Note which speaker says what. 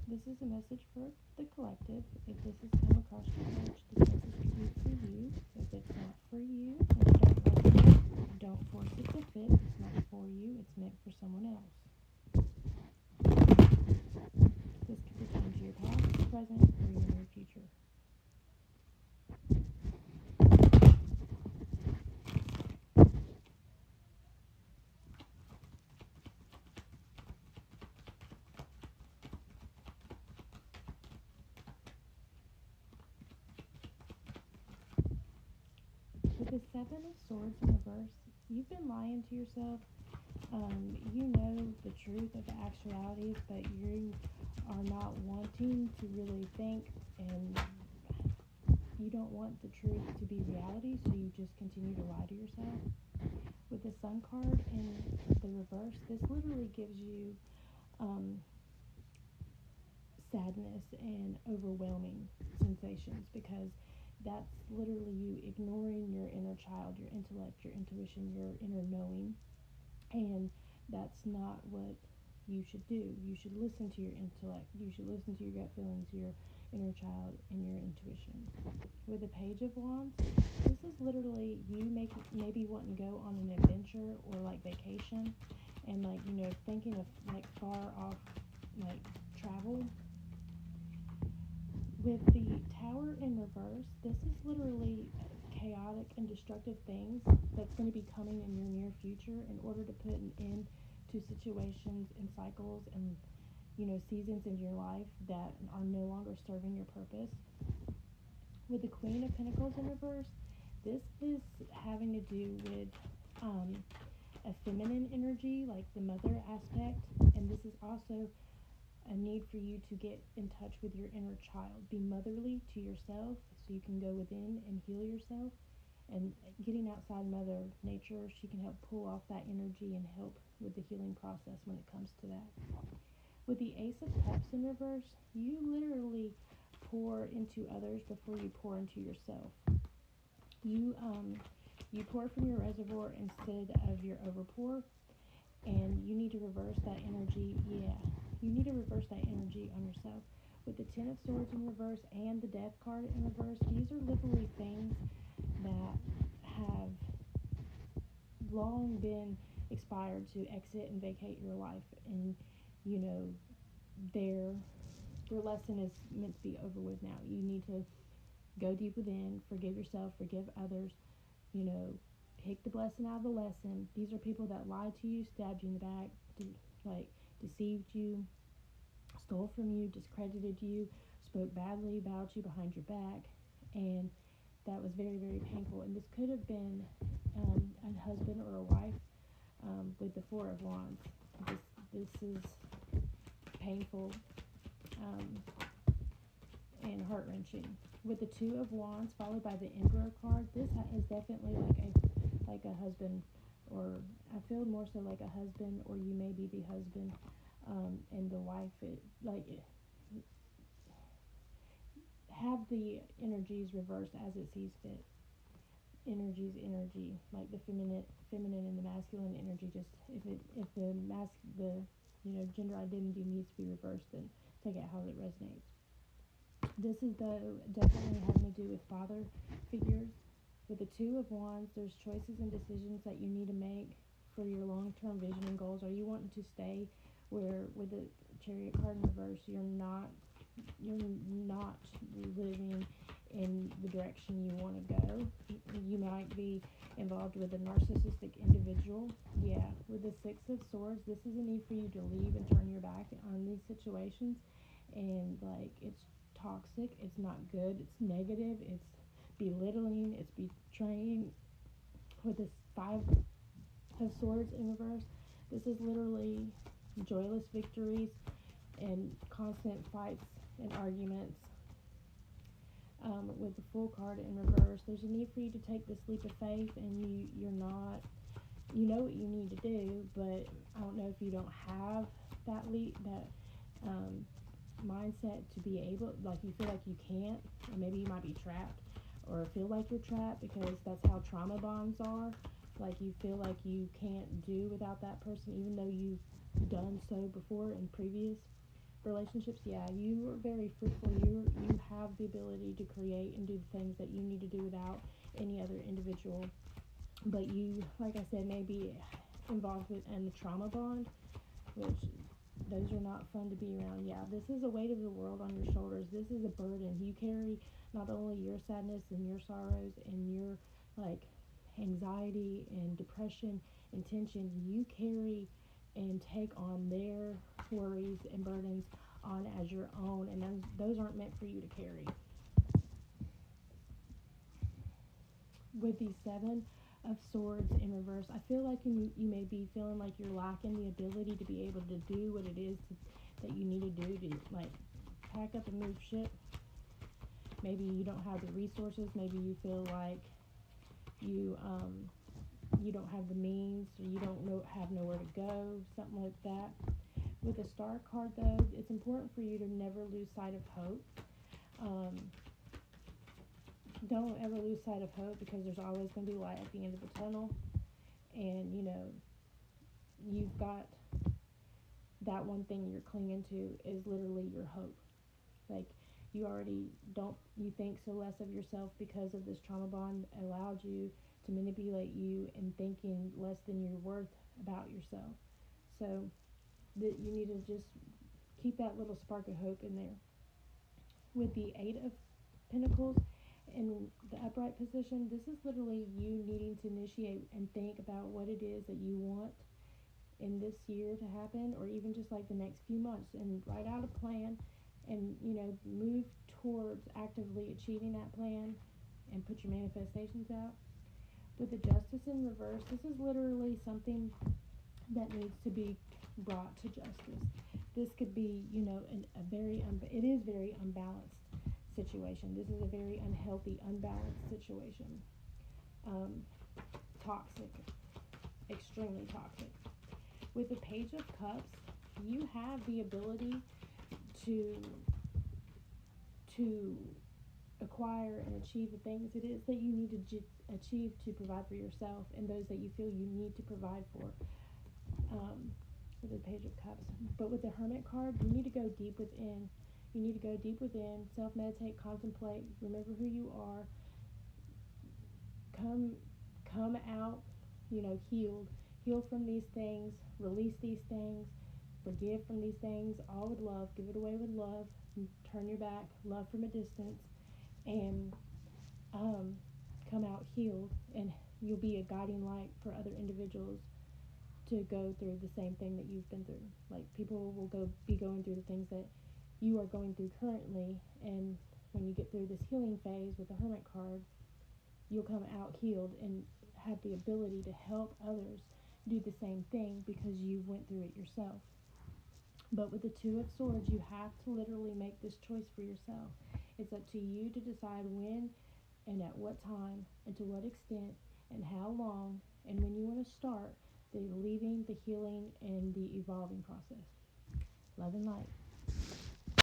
Speaker 1: This is a message for the collective. If this has come across your page, this message could be for you. If it's not for you and you don't resonate, don't force it to fit. It's not for you. It's meant for someone else. This could pertain to your past, present, or your near future. With the Seven of Swords in reverse, you've been lying to yourself. You know the truth of the actualities, but you are not wanting to really think, and you don't want the truth to be reality, so you just continue to lie to yourself. With the Sun card in the reverse, this literally gives you sadness and overwhelming sensations, because that's literally you ignoring your inner child, your intellect, your intuition, your inner knowing, and that's not what you should do. You should listen to your intellect. You should listen to your gut feelings, your inner child, and your intuition. With the Page of Wands, this is literally you maybe wanting to go on an adventure or like vacation, and like thinking of like far off like travel. With the Tower in reverse, this is literally chaotic and destructive things that's going to be coming in your near future in order to put an end to situations and cycles and seasons in your life that are no longer serving your purpose. With the Queen of Pentacles in reverse, this is having to do with a feminine energy, like the mother aspect, and this is also a need for you to get in touch with your inner child. Be motherly to yourself so you can go within and heal yourself. And getting outside Mother Nature, she can help pull off that energy and help with the healing process when it comes to that. With the Ace of Cups in reverse, you literally pour into others before you pour into yourself. You pour from your reservoir instead of your overpour, and you need to reverse that energy. Yeah, you need to reverse that energy on yourself. With the Ten of Swords in reverse and the Death card in reverse, these are literally things that have long been expired to exit and vacate your life, and you know their their lesson is meant to be over with now. You need to go deep within, forgive yourself, forgive others, you know, take the blessing out of the lesson. These are people that lied to you, stabbed you in the back, like deceived you, stole from you, discredited you, spoke badly about you behind your back, and that was very, very painful. And this could have been a husband or a wife. With the Four of Wands, this is painful and heart wrenching. With the Two of Wands followed by the Emperor card, this is definitely like a husband, or I feel more so like a husband, or you may be the husband, and the wife. Have the energies reversed as it sees fit. Energy's energy, like the feminine and the masculine energy. Just if the gender identity needs to be reversed, then take it how it resonates. This is definitely having to do with father figures. With the Two of Wands, there's choices and decisions that you need to make for your long-term vision and goals. Are you wanting to stay where, with the Chariot card in reverse, you're not living in the direction you want to go? You might be involved with a narcissistic individual. Yeah, with the Six of Swords, this is a need for you to leave and turn your back on these situations. And like, it's toxic, it's not good, it's negative, it's belittling, it's betraying. With this Five of Swords in reverse, this is literally joyless victories and constant fights and arguments. With the Fool card in reverse, there's a need for you to take this leap of faith, and you're not, you know what you need to do, but I don't know if you don't have that mindset to be able, like you feel like you can't, or maybe you might be trapped or feel like you're trapped, because that's how trauma bonds are. Like, you feel like you can't do without that person, even though you've done so before in previous relationships, yeah, you are very fruitful. You have the ability to create and do the things that you need to do without any other individual. But you, like I said, may be involved in a trauma bond, which those are not fun to be around. Yeah, this is a weight of the world on your shoulders. This is a burden. You carry not only your sadness and your sorrows and your like anxiety and depression and tension. You carry and take on their worries and burdens on as your own, and those aren't meant for you to carry. With the Seven of Swords in reverse, I feel like you may be feeling like you're lacking the ability to be able to do what it is that you need to do to like pack up and move shit. Maybe you don't have the resources. Maybe you feel like you you don't have the means, or you don't have nowhere to go, something like that. With the Star card, though, it's important for you to never lose sight of hope. Um, don't ever lose sight of hope, because there's always going to be light at the end of the tunnel. And you've got that one thing you're clinging to is literally your hope. Like, you already don't, you think so less of yourself because of this trauma bond allowed you to manipulate you and thinking less than your worth about yourself. So that you need to just keep that little spark of hope in there. With the Eight of Pentacles in the upright position, this is literally you needing to initiate and think about what it is that you want in this year to happen, or even just like the next few months, and write out a plan and move towards actively achieving that plan and put your manifestations out. With the Justice in reverse, this is literally something that needs to be brought to justice. This could be, it is very unbalanced situation. This is a very unhealthy, unbalanced situation. Toxic, extremely toxic. With the Page of Cups, you have the ability to acquire and achieve the things it is that you need to achieve to provide for yourself and those that you feel you need to provide for. With the Page of Cups. But with the Hermit card, you need to go deep within. You need to go deep within, self-meditate, contemplate, remember who you are, come out, heal from these things, release these things, forgive from these things, all with love, give it away with love, turn your back, love from a distance, and come out healed, and you'll be a guiding light for other individuals to go through the same thing that you've been through. Like, people will be going through the things that you are going through currently, and when you get through this healing phase with the Hermit card, you'll come out healed and have the ability to help others do the same thing because you went through it yourself. But with the Two of Swords, you have to literally make this choice for yourself. It's up to you to decide when and at what time and to what extent and how long and when you want to start the leaving, the healing, and the evolving process. Love and light.